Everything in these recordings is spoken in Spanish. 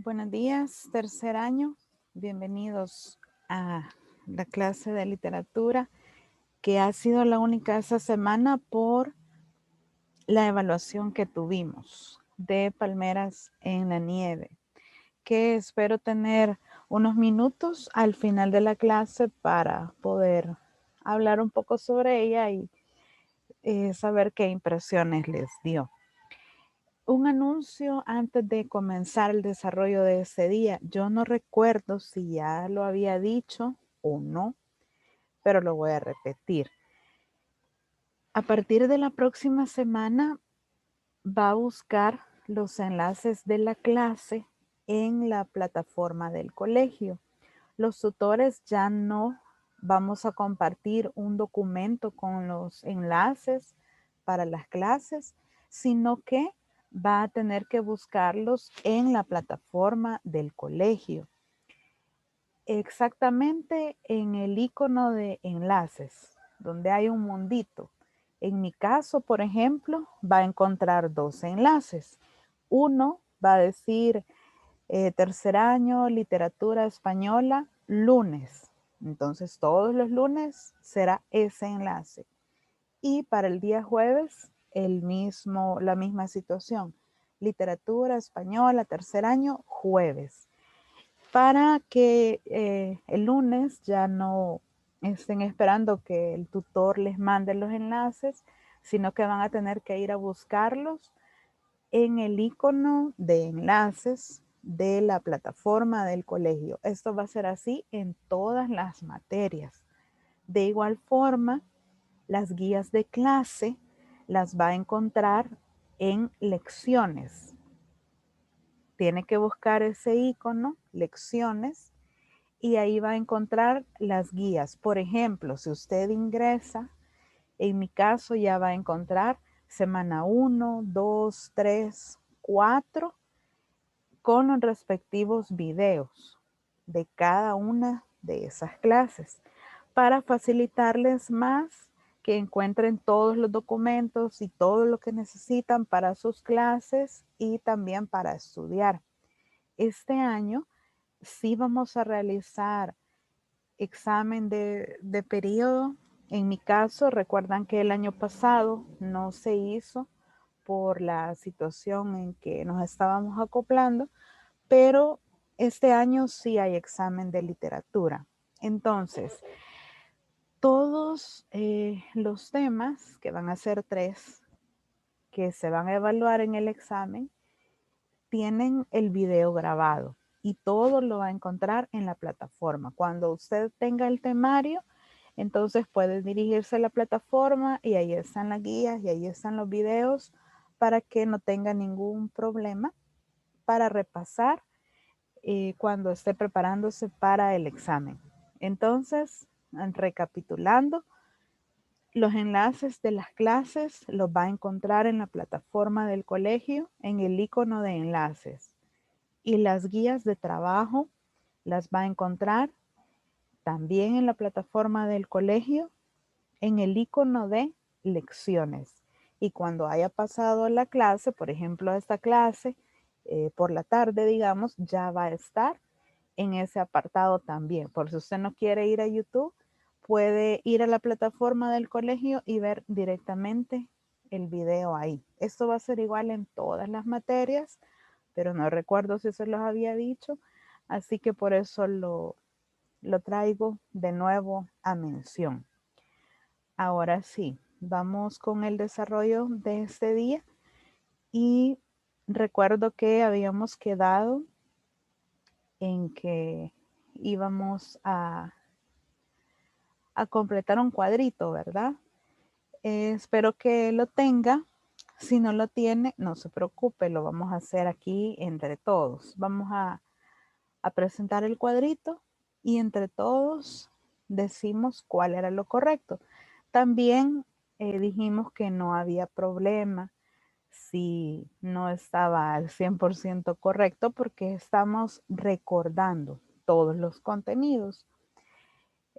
Buenos días, tercer año. Bienvenidos a la clase de literatura que ha sido la única esta semana por la evaluación que tuvimos de Palmeras en la Nieve, que espero tener unos minutos al final de la clase para poder hablar un poco sobre ella y saber qué impresiones les dio. Un anuncio antes de comenzar el desarrollo de ese día. Yo no recuerdo si ya lo había dicho o no, pero lo voy a repetir. A partir de la próxima semana va a buscar los enlaces de la clase en la plataforma del colegio. Los tutores ya no vamos a compartir un documento con los enlaces para las clases, sino que va a tener que buscarlos en la plataforma del colegio. Exactamente en el icono de enlaces, donde hay un mundito. En mi caso, por ejemplo, va a encontrar dos enlaces. Uno va a decir tercer año, literatura española, lunes. Entonces, todos los lunes será ese enlace. Y para el día jueves, la misma situación. Literatura española, tercer año, jueves. Para que el lunes ya no estén esperando que el tutor les mande los enlaces, sino que van a tener que ir a buscarlos en el icono de enlaces de la plataforma del colegio. Esto va a ser así en todas las materias. De igual forma, las guías de clase las va a encontrar en lecciones. Tiene que buscar ese icono, lecciones, y ahí va a encontrar las guías. Por ejemplo, si usted ingresa, en mi caso ya va a encontrar semana 1, 2, 3, 4 con los respectivos videos de cada una de esas clases para facilitarles más que encuentren todos los documentos y todo lo que necesitan para sus clases y también para estudiar. Este año sí vamos a realizar examen de periodo. En mi caso, recuerdan que el año pasado no se hizo por la situación en que nos estábamos acoplando, pero este año sí hay examen de literatura. Entonces, todos los temas, que van a ser 3, que se van a evaluar en el examen, tienen el video grabado y todo lo va a encontrar en la plataforma. Cuando usted tenga el temario, entonces puede dirigirse a la plataforma y ahí están las guías y ahí están los videos para que no tenga ningún problema para repasar cuando esté preparándose para el examen. Entonces, recapitulando, los enlaces de las clases los va a encontrar en la plataforma del colegio en el icono de enlaces. Y las guías de trabajo las va a encontrar también en la plataforma del colegio en el icono de lecciones. Y cuando haya pasado la clase, por ejemplo, esta clase, por la tarde, digamos, ya va a estar en ese apartado también. Por si usted no quiere ir a YouTube, puede ir a la plataforma del colegio y ver directamente el video ahí. Esto va a ser igual en todas las materias, pero no recuerdo si se los había dicho, así que por eso lo traigo de nuevo a mención. Ahora sí, vamos con el desarrollo de este día y recuerdo que habíamos quedado en que íbamos a completar un cuadrito, ¿verdad? Espero que lo tenga. Si no lo tiene, no se preocupe, lo vamos a hacer aquí entre todos. Vamos a presentar el cuadrito y entre todos decimos cuál era lo correcto. También dijimos que no había problema si no estaba al 100% correcto porque estamos recordando todos los contenidos.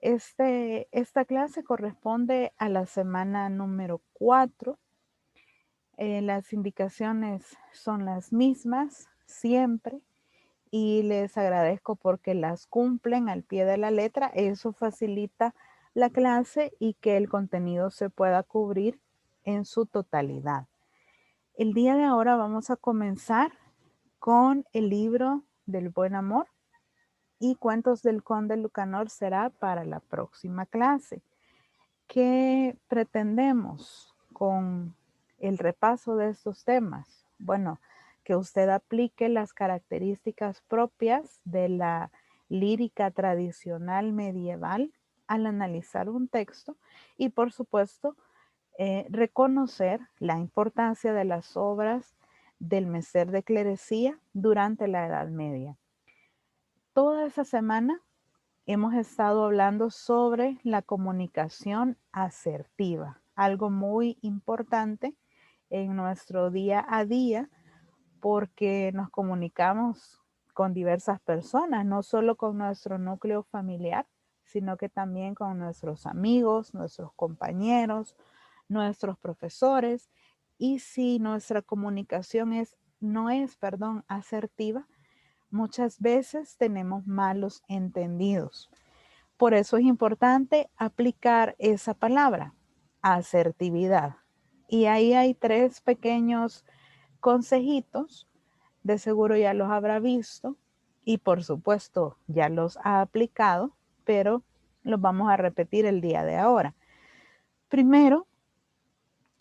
Esta clase corresponde a la semana número 4. Las indicaciones son las mismas siempre y les agradezco porque las cumplen al pie de la letra. Eso facilita la clase y que el contenido se pueda cubrir en su totalidad. El día de ahora vamos a comenzar con el libro del buen amor y Cuentos del Conde Lucanor será para la próxima clase. ¿Qué pretendemos con el repaso de estos temas? Bueno, que usted aplique las características propias de la lírica tradicional medieval al analizar un texto y, por supuesto, reconocer la importancia de las obras del Messer de Clerecía durante la Edad Media. Toda esa semana hemos estado hablando sobre la comunicación asertiva, algo muy importante en nuestro día a día porque nos comunicamos con diversas personas, no solo con nuestro núcleo familiar, sino que también con nuestros amigos, nuestros compañeros, nuestros profesores. Y si nuestra comunicación no es asertiva, muchas veces tenemos malos entendidos. Por eso es importante aplicar esa palabra, asertividad. Y ahí hay 3 pequeños consejitos, de seguro ya los habrá visto y por supuesto ya los ha aplicado, pero los vamos a repetir el día de ahora. Primero,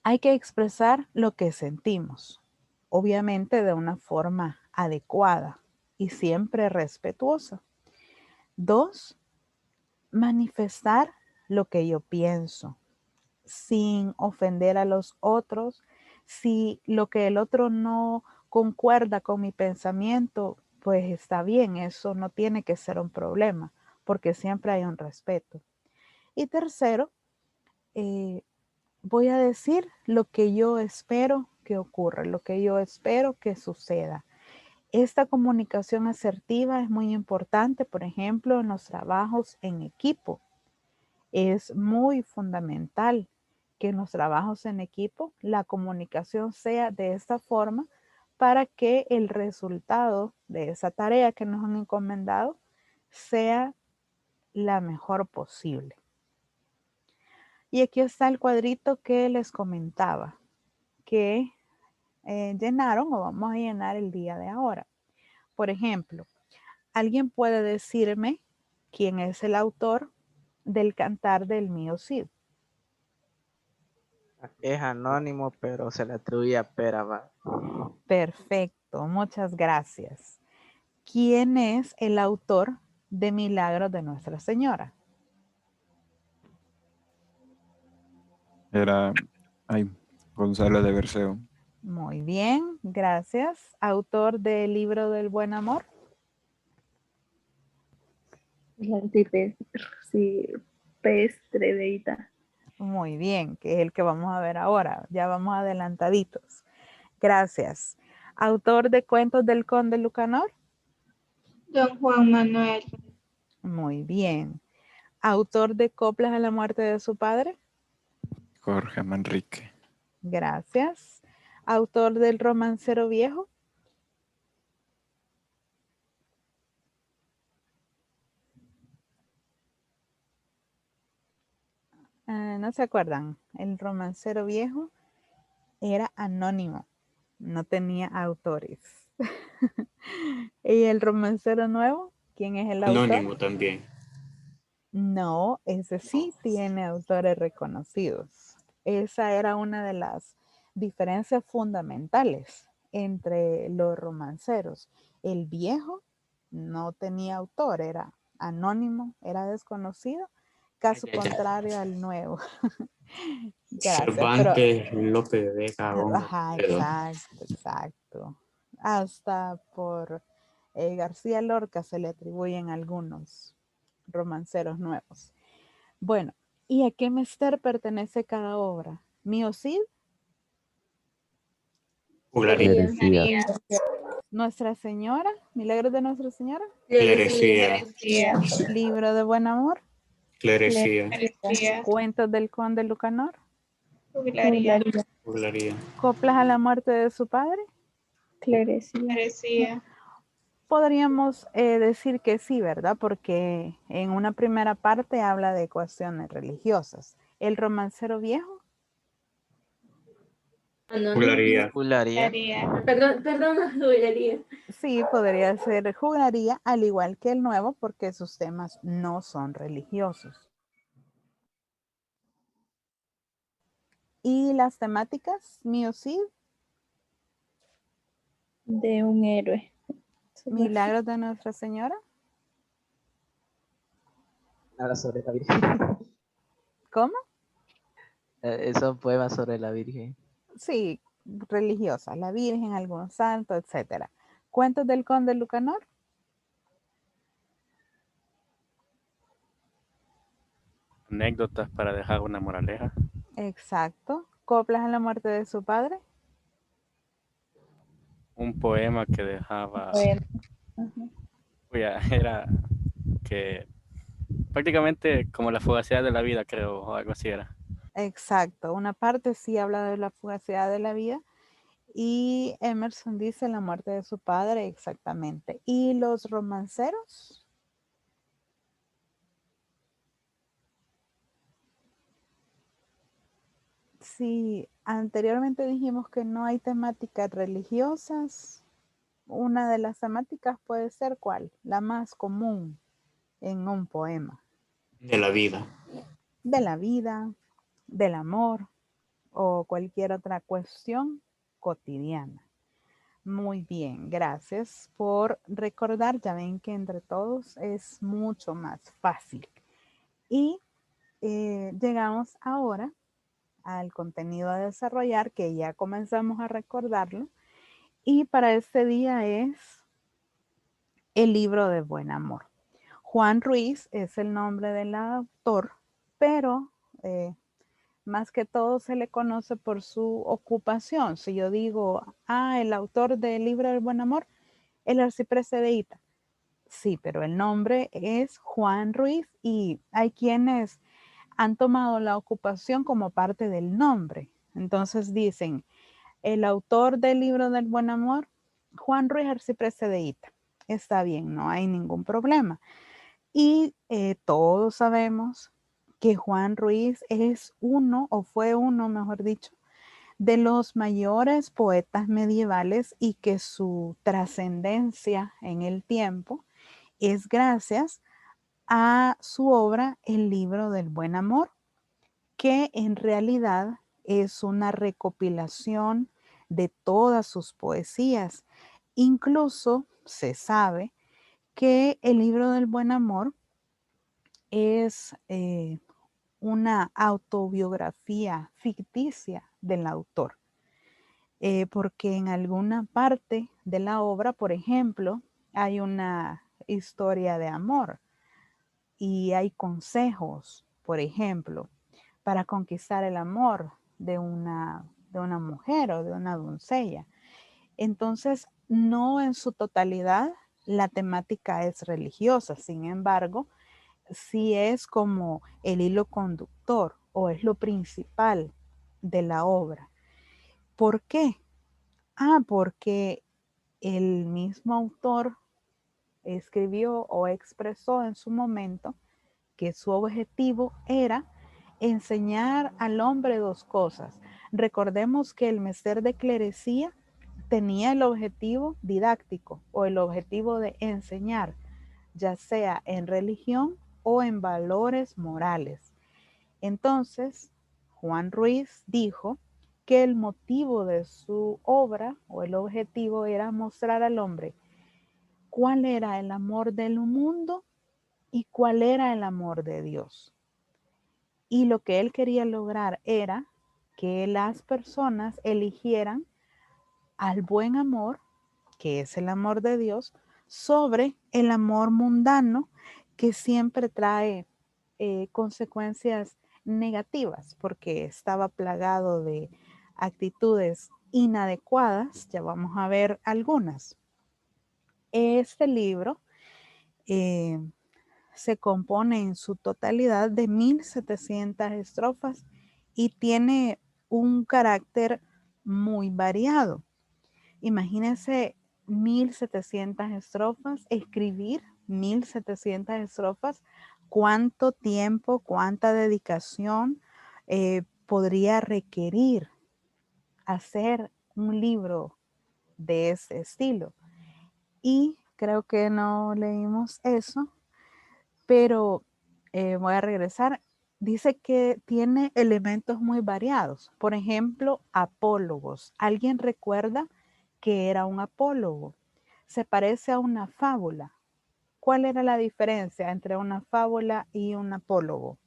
hay que expresar lo que sentimos, obviamente de una forma adecuada y siempre respetuosa. 2, manifestar lo que yo pienso, sin ofender a los otros. Si lo que el otro no concuerda con mi pensamiento, pues está bien, eso no tiene que ser un problema, porque siempre hay un respeto. Y tercero, voy a decir lo que yo espero que ocurra, lo que yo espero que suceda. Esta comunicación asertiva es muy importante, por ejemplo, en los trabajos en equipo. Es muy fundamental que en los trabajos en equipo la comunicación sea de esta forma para que el resultado de esa tarea que nos han encomendado sea la mejor posible. Y aquí está el cuadrito que les comentaba que llenaron o vamos a llenar el día de ahora. Por ejemplo, ¿alguien puede decirme quién es el autor del Cantar del Mío Cid? Es anónimo, pero se le atribuye a Pera. Perfecto, muchas gracias. ¿Quién es el autor de Milagros de Nuestra Señora? Era Gonzalo de Berceo. Muy bien, gracias. ¿Autor del Libro del Buen Amor? El arcipreste de Ita. Muy bien, que es el que vamos a ver ahora. Ya vamos adelantaditos. Gracias. ¿Autor de Cuentos del Conde Lucanor? Don Juan Manuel. Muy bien. ¿Autor de Coplas a la muerte de su padre? Jorge Manrique. Gracias. ¿Autor del Romancero Viejo? ¿No se acuerdan? El Romancero Viejo era anónimo, no tenía autores. ¿Y el Romancero Nuevo? ¿Quién es el autor? Anónimo también. No, ese sí tiene autores reconocidos. Esa era una de las diferencias fundamentales entre los romanceros. El viejo no tenía autor, era anónimo, era desconocido, caso contrario al nuevo. Gracias. Cervantes, Lope de Vega, Gómez. Ajá, exacto. Hasta por García Lorca se le atribuyen algunos romanceros nuevos. Bueno, ¿y a qué mester pertenece cada obra? ¿Mío Cid? Clerecía. ¿Nuestra Señora? ¿Milagros de Nuestra Señora? Clerecía. ¿Libro de Buen Amor? Clerecía. ¿Cuentos del Conde Lucanor? Juglaría. Juglaría. ¿Coplas a la muerte de su padre? Clerecía. podríamos decir que sí, ¿verdad? Porque en una primera parte habla de cuestiones religiosas. El romancero viejo, Anónimo. Juglaría. Juglaría. Perdón, juglaría. sí, podría ser jugaría, al igual que el nuevo, porque sus temas no son religiosos. ¿Y las temáticas, mío sí? De un héroe. Milagros de Nuestra Señora. Habla sobre la Virgen. ¿Cómo? Son poemas sobre la Virgen. Sí, religiosas, la Virgen, algún santo, etcétera. Cuentos del Conde Lucanor. Anécdotas para dejar una moraleja. Exacto. Coplas en la muerte de su padre. Un poema que dejaba, Bueno, era que prácticamente como la fugacidad de la vida, creo, o algo así era. Exacto. Una parte sí habla de la fugacidad de la vida y Emerson dice la muerte de su padre, exactamente. ¿Y los romanceros? Sí, anteriormente dijimos que no hay temáticas religiosas. Una de las temáticas puede ser ¿cuál? La más común en un poema. De la vida. De la vida, del amor o cualquier otra cuestión cotidiana. Muy bien, gracias por recordar. Ya ven que entre todos es mucho más fácil. Y llegamos ahora al contenido a desarrollar, que ya comenzamos a recordarlo. Y para este día es el libro de Buen Amor. Juan Ruiz es el nombre del autor, pero más que todo se le conoce por su ocupación. Si yo digo, el autor del libro del Buen Amor, el arcipreste de Ita. Sí, pero el nombre es Juan Ruiz y hay quienes han tomado la ocupación como parte del nombre. Entonces dicen, el autor del libro del Buen Amor, Juan Ruiz Arcipreste de Ita. Está bien, no hay ningún problema. Y todos sabemos que Juan Ruiz es uno, o fue uno, mejor dicho, de los mayores poetas medievales y que su trascendencia en el tiempo es gracias a su obra El libro del Buen Amor, que en realidad es una recopilación de todas sus poesías. Incluso se sabe que el libro del Buen Amor es una autobiografía ficticia del autor, porque en alguna parte de la obra, por ejemplo, hay una historia de amor y hay consejos, por ejemplo, para conquistar el amor de una mujer o de una doncella. Entonces, no en su totalidad la temática es religiosa, sin embargo, sí es como el hilo conductor o es lo principal de la obra. ¿Por qué? Porque el mismo autor escribió o expresó en su momento que su objetivo era enseñar al hombre dos cosas. Recordemos que el Mester de Clerecía tenía el objetivo didáctico o el objetivo de enseñar, ya sea en religión o en valores morales. Entonces, Juan Ruiz dijo que el motivo de su obra o el objetivo era mostrar al hombre cuál era el amor del mundo y cuál era el amor de Dios. Y lo que él quería lograr era que las personas eligieran al buen amor, que es el amor de Dios, sobre el amor mundano que siempre trae consecuencias negativas porque estaba plagado de actitudes inadecuadas. Ya vamos a ver algunas. Este libro se compone en su totalidad de 1700 estrofas y tiene un carácter muy variado. Imagínense 1700 estrofas, escribir 1700 estrofas, ¿cuánto tiempo, cuánta dedicación podría requerir hacer un libro de ese estilo? Y creo que no leímos eso, pero voy a regresar. Dice que tiene elementos muy variados. Por ejemplo, apólogos. ¿Alguien recuerda qué era un apólogo? Se parece a una fábula. ¿Cuál era la diferencia entre una fábula y un apólogo?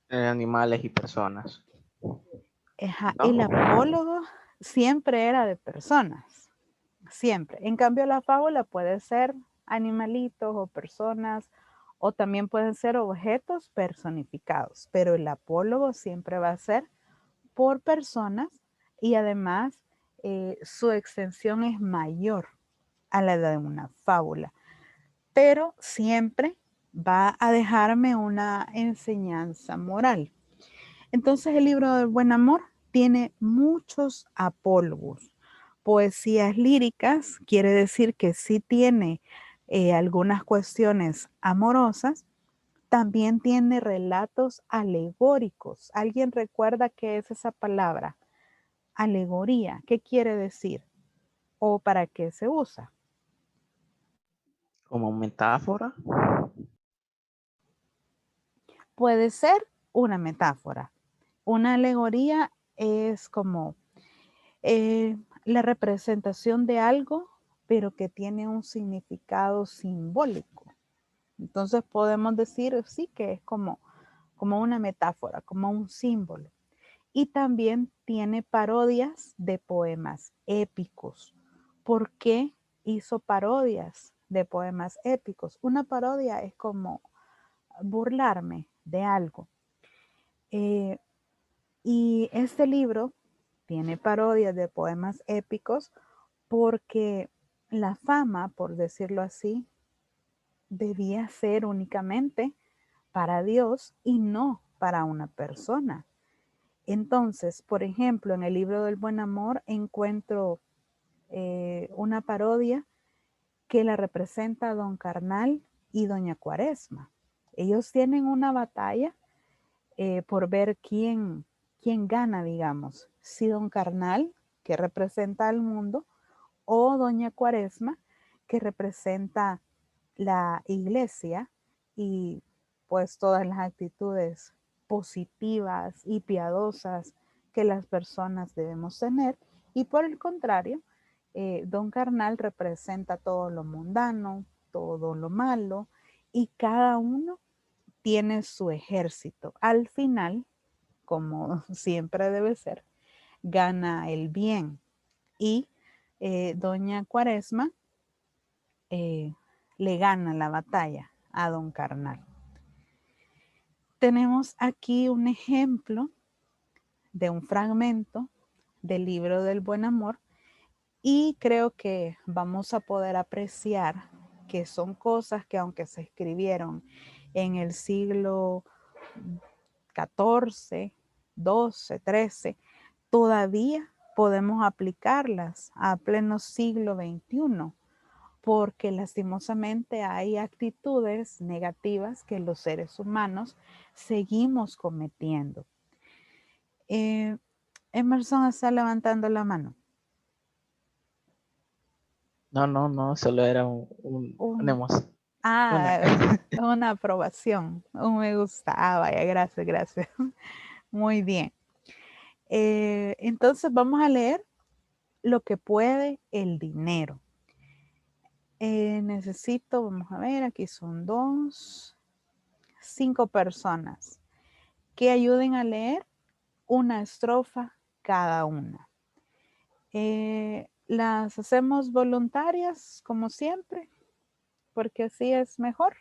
Animales y personas. Ajá, ¿No? el apólogo siempre era de personas, siempre. En cambio, la fábula puede ser animalitos o personas, o también pueden ser objetos personificados, pero el apólogo siempre va a ser por personas y además su extensión es mayor a la de una fábula, pero siempre va a dejarme una enseñanza moral. Entonces el libro del buen amor tiene muchos apólogos. Poesías líricas quiere decir que sí tiene algunas cuestiones amorosas. También tiene relatos alegóricos. ¿Alguien recuerda qué es esa palabra? Alegoría. ¿Qué quiere decir? ¿O para qué se usa? Como metáfora. Puede ser una metáfora. Una alegoría es como la representación de algo, pero que tiene un significado simbólico. Entonces podemos decir, sí, que es como una metáfora, como un símbolo. Y también tiene parodias de poemas épicos. ¿Por qué hizo parodias de poemas épicos? Una parodia es como burlarme de algo. Y este libro tiene parodias de poemas épicos porque la fama, por decirlo así, debía ser únicamente para Dios y no para una persona. Entonces, por ejemplo, en el libro del buen amor encuentro una parodia que la representa Don Carnal y Doña Cuaresma. Ellos tienen una batalla por ver quién gana, digamos, si Don Carnal, que representa al mundo, o Doña Cuaresma, que representa la iglesia y pues todas las actitudes positivas y piadosas que las personas debemos tener. Y por el contrario, Don Carnal representa todo lo mundano, todo lo malo, y cada uno tiene su ejército. Al final, como siempre debe ser, gana el bien. Y Doña Cuaresma le gana la batalla a Don Carnal. Tenemos aquí un ejemplo de un fragmento del libro del buen amor y creo que vamos a poder apreciar que son cosas que aunque se escribieron en el siglo XIV, XII, XIII, todavía podemos aplicarlas a pleno siglo XXI, porque lastimosamente hay actitudes negativas que los seres humanos seguimos cometiendo. Emerson está levantando la mano. No, solo era una emoción. Una aprobación, un me gusta. Vaya, gracias. Muy bien. Entonces vamos a leer lo que puede el dinero. Necesito, vamos a ver, aquí son 5 personas que ayuden a leer una estrofa cada una. Las hacemos voluntarias como siempre, porque así es mejor.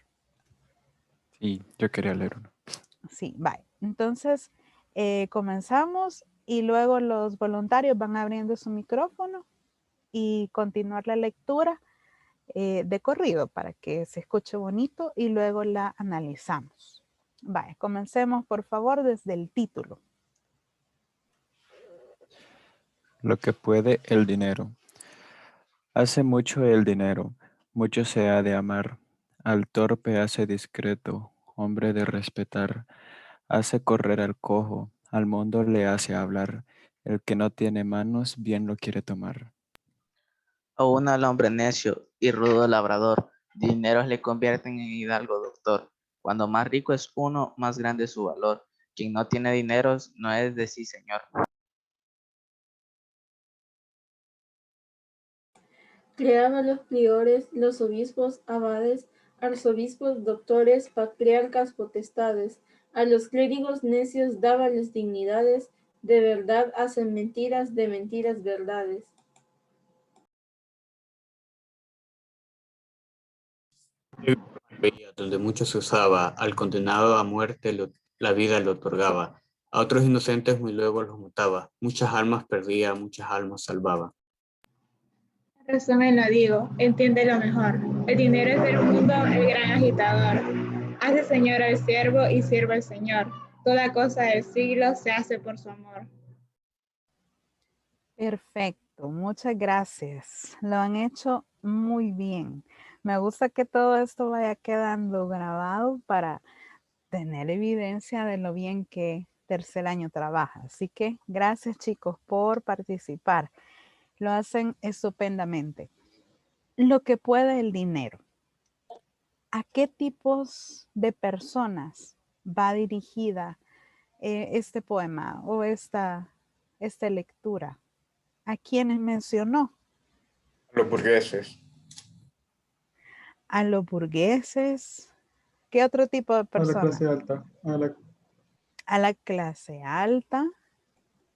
Sí, yo quería leer uno. Sí, bye. Entonces, comenzamos y luego los voluntarios van abriendo su micrófono y continuar la lectura de corrido para que se escuche bonito y luego la analizamos. Vale, comencemos por favor desde el título. Lo que puede el dinero. Hace mucho el dinero, mucho se ha de amar. Al torpe hace discreto, hombre de respetar. Hace correr al cojo, al mundo le hace hablar. El que no tiene manos bien lo quiere tomar. Aún al hombre necio y rudo labrador, dineros le convierten en hidalgo doctor. Cuando más rico es uno, más grande es su valor. Quien no tiene dineros no es de sí, señor. Creaban los priores, los obispos, abades, arzobispos, doctores, patriarcas, potestades. A los clérigos necios dábanles dignidades, de verdad hacen mentiras, de mentiras verdades. Veía donde mucho se usaba, al condenado a muerte la vida le otorgaba, a otros inocentes muy luego los mutaba, muchas almas perdía, muchas almas salvaba. Resumen lo digo, entiende lo mejor. El dinero es del mundo el gran agitador. Hace señor al siervo y siervo al señor. Toda cosa del siglo se hace por su amor. Perfecto, muchas gracias. Lo han hecho muy bien. Me gusta que todo esto vaya quedando grabado para tener evidencia de lo bien que tercer año trabaja. Así que gracias chicos por participar. Lo hacen estupendamente. Lo que puede el dinero. ¿A qué tipos de personas va dirigida este poema o esta lectura? ¿A quiénes mencionó? Los burgueses. A los burgueses. ¿Qué otro tipo de A la personas? clase alta. A la clase alta.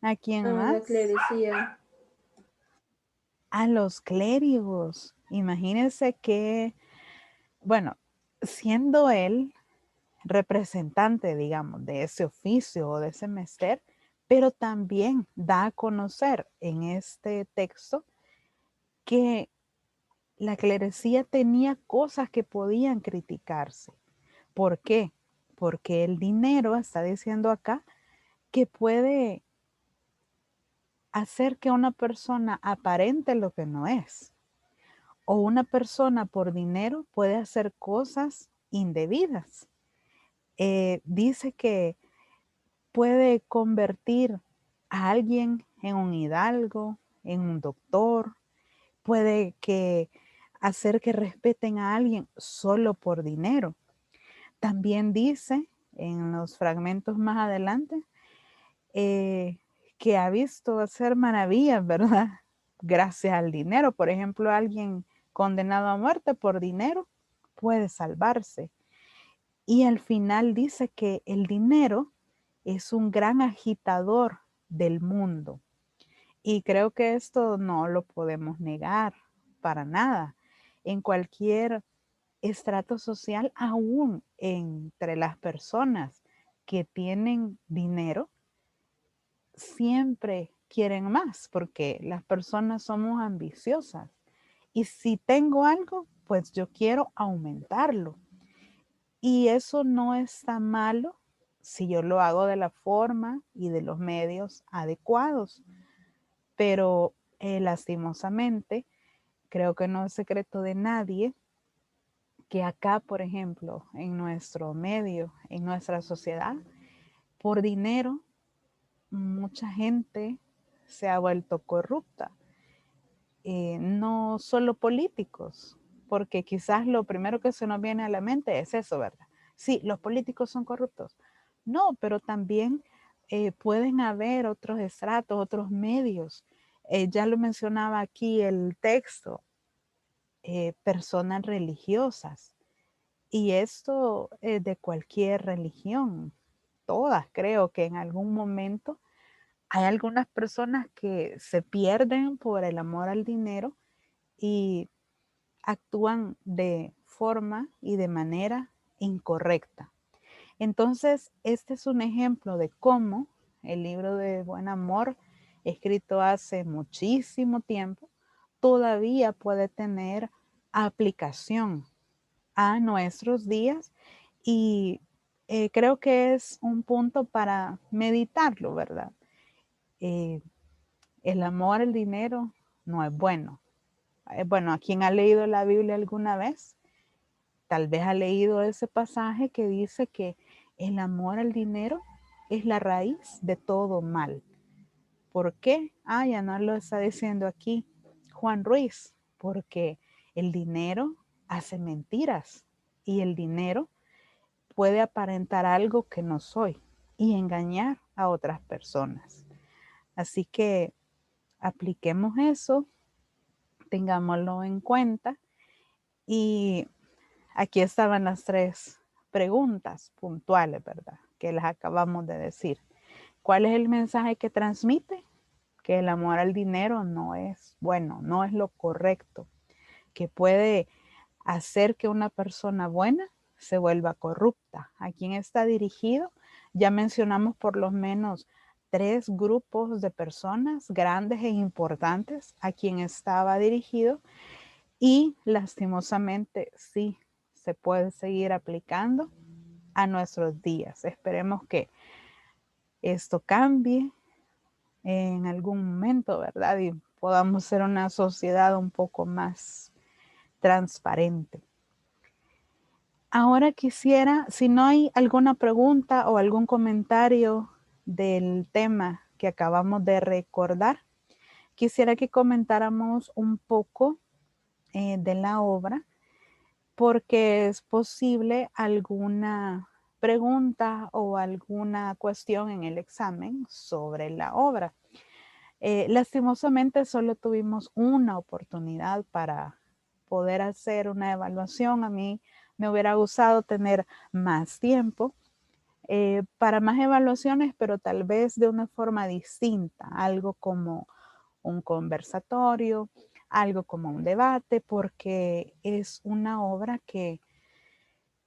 ¿A quién A más? la clerecía. A los clérigos. Imagínense que, bueno, siendo él representante, digamos, de ese oficio o de ese menester, pero también da a conocer en este texto que la clerecía tenía cosas que podían criticarse. ¿Por qué? Porque el dinero, está diciendo acá, que puede hacer que una persona aparente lo que no es. O una persona por dinero puede hacer cosas indebidas. Dice que puede convertir a alguien en un hidalgo, en un doctor, puede que hacer que respeten a alguien solo por dinero. También dice en los fragmentos más adelante que ha visto hacer maravillas, ¿verdad? Gracias al dinero. Por ejemplo, alguien condenado a muerte por dinero puede salvarse. Y al final dice que el dinero es un gran agitador del mundo. Y creo que esto no lo podemos negar para nada. En cualquier estrato social, aún entre las personas que tienen dinero, siempre quieren más porque las personas somos ambiciosas. Y si tengo algo, pues yo quiero aumentarlo. Y eso no está malo si yo lo hago de la forma y de los medios adecuados. Pero lastimosamente, creo que no es secreto de nadie que acá, por ejemplo, en nuestro medio, en nuestra sociedad, por dinero, mucha gente se ha vuelto corrupta. No solo políticos, porque quizás lo primero que se nos viene a la mente es eso, ¿verdad? Sí, los políticos son corruptos. No, pero también pueden haber otros estratos, otros medios. Ya lo mencionaba aquí el texto, personas religiosas. Y esto de cualquier religión, todas creo que en algún momento hay algunas personas que se pierden por el amor al dinero y actúan de forma y de manera incorrecta. Entonces, este es un ejemplo de cómo el libro de Buen Amor, escrito hace muchísimo tiempo, todavía puede tener aplicación a nuestros días y creo que es un punto para meditarlo, ¿verdad? El amor al dinero no es bueno. bueno, ¿a quien ha leído la Biblia alguna vez? Tal vez ha leído ese pasaje que dice que el amor al dinero es la raíz de todo mal. ¿Por qué? Ya no lo está diciendo aquí Juan Ruiz, porque el dinero hace mentiras y el dinero puede aparentar algo que no soy y engañar a otras personas. Así que apliquemos eso, tengámoslo en cuenta. Y aquí estaban las 3 preguntas puntuales, ¿verdad? Que las acabamos de decir. ¿Cuál es el mensaje que transmite? Que el amor al dinero no es bueno, no es lo correcto, que puede hacer que una persona buena se vuelva corrupta. ¿A quién está dirigido? Ya mencionamos por lo menos 3 grupos de personas grandes e importantes a quien estaba dirigido y lastimosamente sí se puede seguir aplicando a nuestros días. Esperemos que esto cambie en algún momento, ¿verdad? Y podamos ser una sociedad un poco más transparente. Ahora quisiera, si no hay alguna pregunta o algún comentario del tema que acabamos de recordar, quisiera que comentáramos un poco de la obra, porque es posible alguna pregunta o alguna cuestión en el examen sobre la obra. Lastimosamente solo tuvimos una oportunidad para poder hacer una evaluación. A mí me hubiera gustado tener más tiempo para más evaluaciones, pero tal vez de una forma distinta, algo como un conversatorio, algo como un debate, porque es una obra que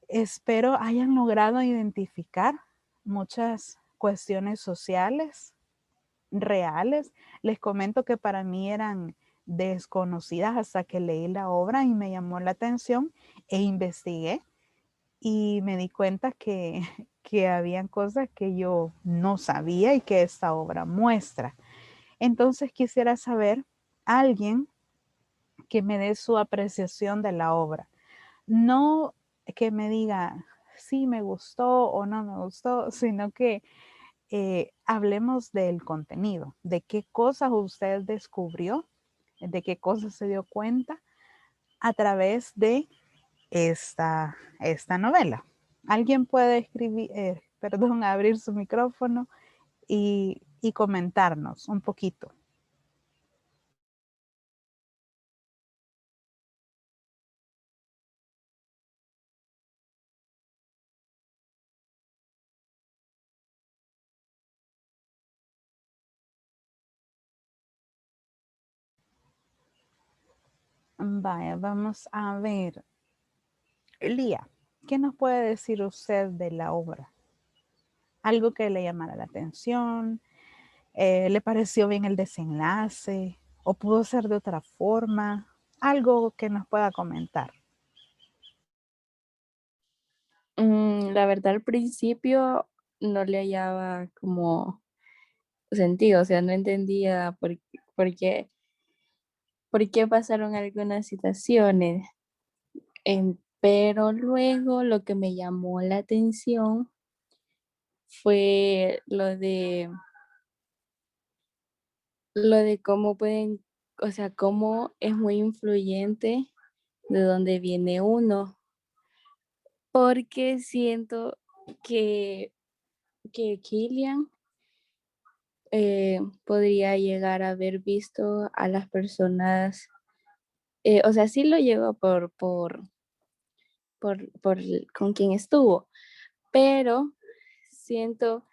espero hayan logrado identificar muchas cuestiones sociales reales. Les comento que para mí eran desconocidas hasta que leí la obra y me llamó la atención e investigué y me di cuenta que, que habían cosas que yo no sabía y que esta obra muestra. Entonces quisiera saber alguien que me dé su apreciación de la obra. No que me diga sí me gustó o no me gustó, sino que hablemos del contenido, de qué cosas usted descubrió, de qué cosas se dio cuenta a través de esta novela. Alguien puede escribir, abrir su micrófono y comentarnos un poquito. Vaya, vamos a ver. Lía, ¿qué nos puede decir usted de la obra? ¿Algo que le llamara la atención? ¿Le pareció bien el desenlace? ¿O pudo ser de otra forma? Algo que nos pueda comentar. La verdad, al principio no le hallaba como sentido, o sea, no entendía por qué pasaron algunas situaciones. Pero luego lo que me llamó la atención fue lo de cómo pueden, o sea, cómo es muy influyente de dónde viene uno, porque siento que Killian podría llegar a haber visto a las personas, o sea, sí lo llevó con quien estuvo, pero siento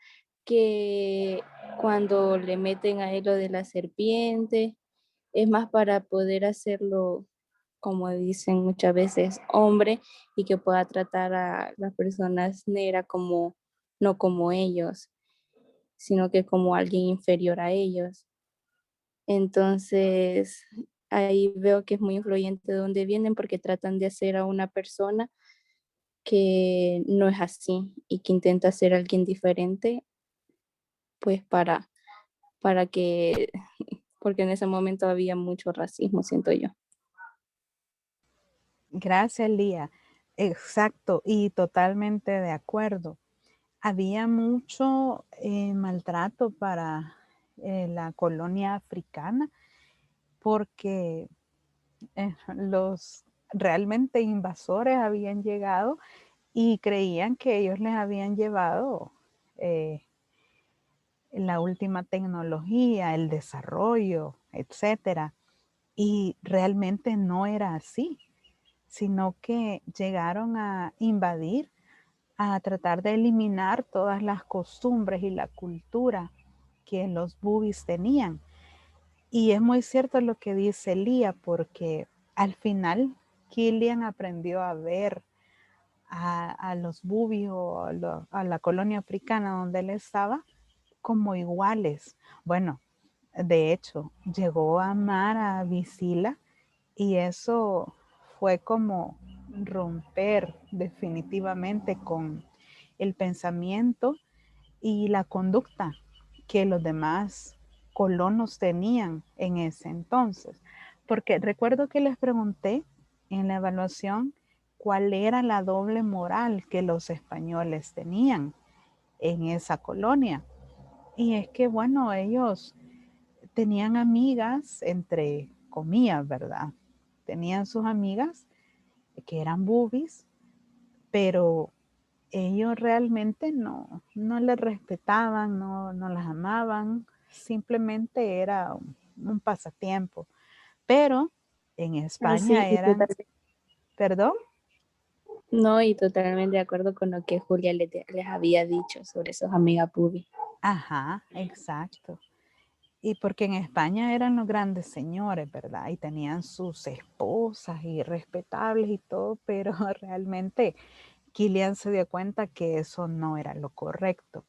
que cuando le meten a él lo de la serpiente, es más para poder hacerlo, como dicen muchas veces, hombre, y que pueda tratar a las personas negras como, no como ellos, sino que como alguien inferior a ellos. Entonces, ahí veo que es muy influyente de dónde vienen porque tratan de hacer a una persona que no es así y que intenta ser alguien diferente, pues para que, porque en ese momento había mucho racismo, siento yo. Gracias, Lía. Exacto, y totalmente de acuerdo. Había mucho maltrato para la colonia africana porque los realmente invasores habían llegado y creían que ellos les habían llevado la última tecnología, el desarrollo, etcétera. Y realmente no era así, sino que llegaron a invadir, a tratar de eliminar todas las costumbres y la cultura que los bubis tenían. Y es muy cierto lo que dice Lía, porque al final Killian aprendió a ver a los bubis o a la colonia africana donde él estaba como iguales. Bueno, de hecho, llegó a amar a Visila y eso fue como romper definitivamente con el pensamiento y la conducta que los demás colonos tenían en ese entonces. Porque recuerdo que les pregunté en la evaluación cuál era la doble moral que los españoles tenían en esa colonia. Y es que, bueno, ellos tenían amigas, entre comillas, ¿verdad? Tenían sus amigas que eran boobies, pero ellos realmente no les respetaban, no las amaban, simplemente era un pasatiempo. Pero en España Sí, eran, perdón, no, y totalmente de acuerdo con lo que Julia les había dicho sobre sus amigas Pubi. ajá, exacto. Y porque en España eran los grandes señores, ¿verdad? Y tenían sus esposas y respetables y todo, pero realmente Killian se dio cuenta que eso no era lo correcto.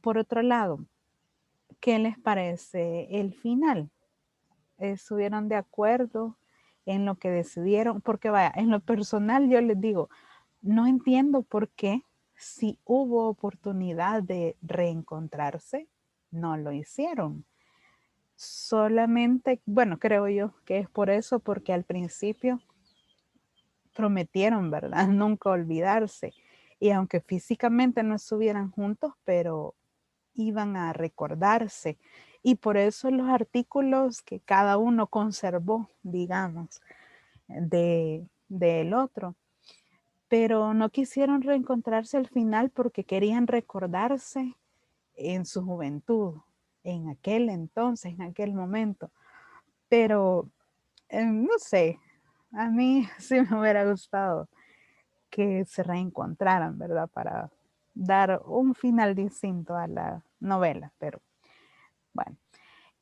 Por otro lado, ¿qué les parece el final? ¿Estuvieron de acuerdo en lo que decidieron? Porque vaya, en lo personal yo les digo, no entiendo por qué si hubo oportunidad de reencontrarse, no lo hicieron. Solamente, bueno, creo yo que es por eso, porque al principio prometieron, ¿verdad? Nunca olvidarse. Y aunque físicamente no estuvieran juntos, pero iban a recordarse. Y por eso los artículos que cada uno conservó, digamos, del otro. Pero no quisieron reencontrarse al final porque querían recordarse en su juventud, en aquel entonces, en aquel momento. Pero no sé, a mí sí me hubiera gustado que se reencontraran, ¿verdad? Para dar un final distinto a la novela, pero bueno.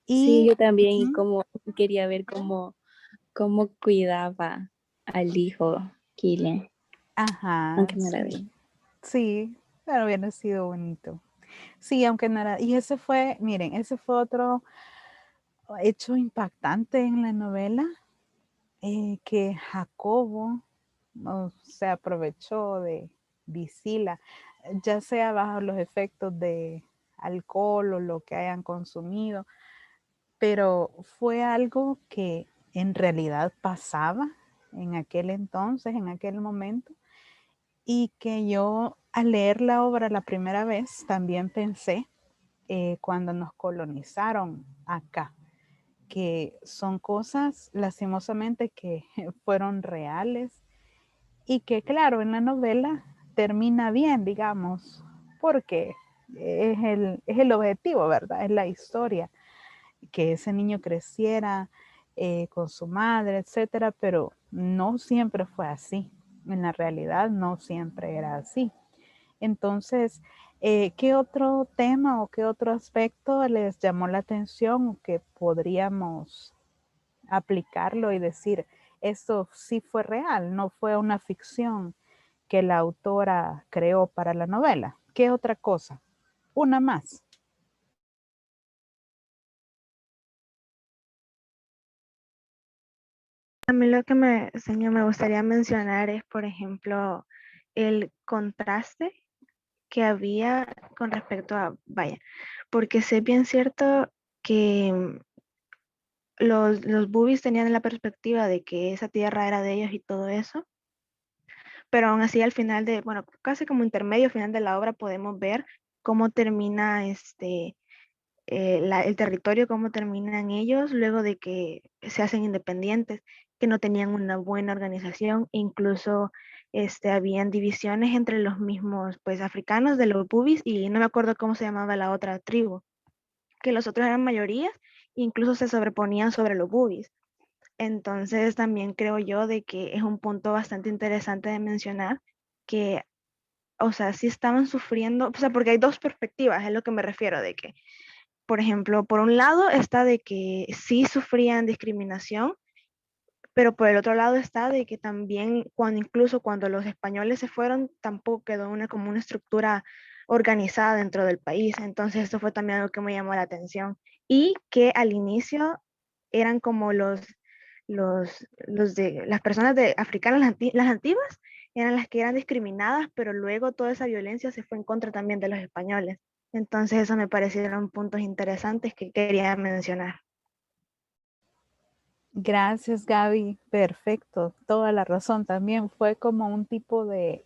Sí, Y yo también, y como quería ver cómo cuidaba al hijo Killian, ajá, aunque no era de sí, sí, pero hubiera sido bonito. Sí, aunque no era, y ese fue, miren, ese fue otro hecho impactante en la novela, que Jacobo se aprovechó de Visila, ya sea bajo los efectos de alcohol o lo que hayan consumido, pero fue algo que en realidad pasaba en aquel entonces, en aquel momento, y que yo al leer la obra la primera vez también pensé cuando nos colonizaron acá, que son cosas lastimosamente que fueron reales y que claro, en la novela termina bien, digamos, porque es el objetivo, ¿verdad? Es la historia, que ese niño creciera con su madre, etcétera, pero no siempre fue así. En la realidad no siempre era así. Entonces, ¿qué otro tema o qué otro aspecto les llamó la atención o que podríamos aplicarlo y decir, esto sí fue real, no fue una ficción que la autora creó para la novela? ¿Qué otra cosa? Una más. A mí lo que señor, me gustaría mencionar es, por ejemplo, el contraste que había con respecto a, vaya, porque sé bien cierto que los bubis tenían la perspectiva de que esa tierra era de ellos y todo eso, pero aún así al final bueno, casi como intermedio final de la obra podemos ver cómo termina el territorio, cómo terminan ellos luego de que se hacen independientes, que no tenían una buena organización, incluso habían divisiones entre los mismos pues africanos de los bubis y no me acuerdo cómo se llamaba la otra tribu, que los otros eran mayorías, incluso se sobreponían sobre los bubis. Entonces también creo yo de que es un punto bastante interesante de mencionar que, o sea, sí estaban sufriendo, o sea, porque hay dos perspectivas, es lo que me refiero, de que, por ejemplo, por un lado está de que sí sufrían discriminación, pero por el otro lado está de que también incluso cuando los españoles se fueron, tampoco quedó como una estructura organizada dentro del país. Entonces esto fue también algo que me llamó la atención. Y que al inicio eran como las personas africanas, las antiguas, eran las que eran discriminadas, pero luego toda esa violencia se fue en contra también de los españoles. Entonces eso me parecieron puntos interesantes que quería mencionar. Gracias, Gaby. Perfecto. Toda la razón. También fue como un tipo de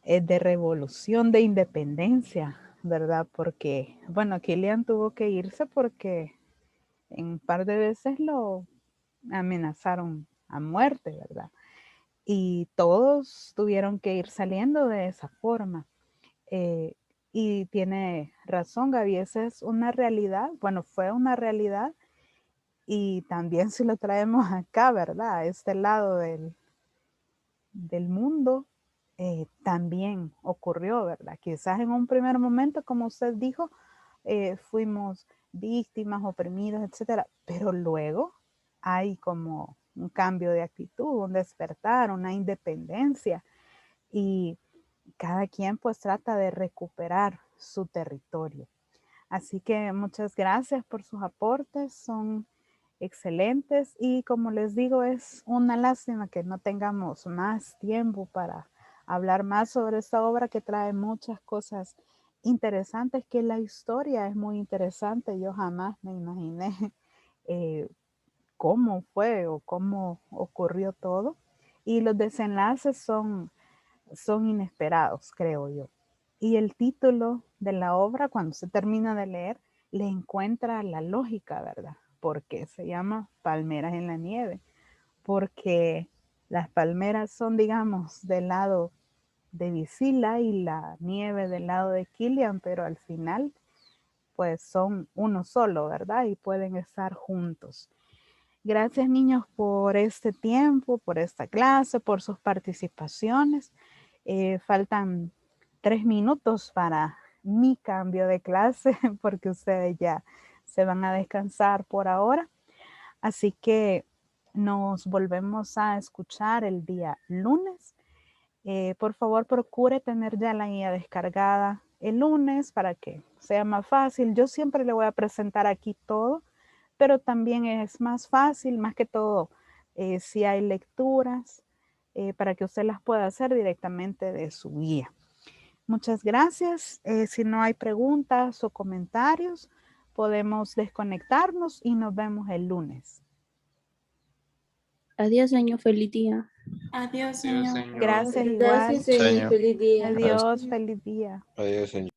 revolución de independencia, ¿verdad? Porque, bueno, Kilian tuvo que irse porque en un par de veces lo amenazaron a muerte, ¿verdad? Y todos tuvieron que ir saliendo de esa forma. Y tiene razón, Gaby, esa es una realidad. Bueno, fue una realidad. Y también si lo traemos acá, ¿verdad? A este lado del mundo, también ocurrió, ¿verdad? Quizás en un primer momento, como usted dijo, fuimos víctimas, oprimidos, etcétera, pero luego hay como un cambio de actitud, un despertar, una independencia y cada quien pues trata de recuperar su territorio. Así que muchas gracias por sus aportes, son excelentes y como les digo es una lástima que no tengamos más tiempo para hablar más sobre esta obra que trae muchas cosas interesantes, que la historia es muy interesante. Yo jamás me imaginé cómo fue o cómo ocurrió todo y los desenlaces son inesperados, creo yo. Y el título de la obra, cuando se termina de leer, le encuentra la lógica, ¿verdad? Porque se llama Palmeras en la nieve, porque las palmeras son, digamos, del lado de Visila y la nieve del lado de Kilian, pero al final, pues son uno solo, ¿verdad? Y pueden estar juntos. Gracias, niños, por este tiempo, por esta clase, por sus participaciones. Faltan 3 minutos para mi cambio de clase porque ustedes ya se van a descansar por ahora. Así que nos volvemos a escuchar el día lunes. Por favor, procure tener ya la guía descargada el lunes para que sea más fácil. Yo siempre le voy a presentar aquí todo, pero también es más fácil, más que todo, si hay lecturas, para que usted las pueda hacer directamente de su guía. Muchas gracias. Si no hay preguntas o comentarios, podemos desconectarnos y nos vemos el lunes. Adiós, señor. Feliz día. Adiós, señor. Gracias, igual. Gracias, señor. Feliz día. Adiós, feliz día. Adiós, señor.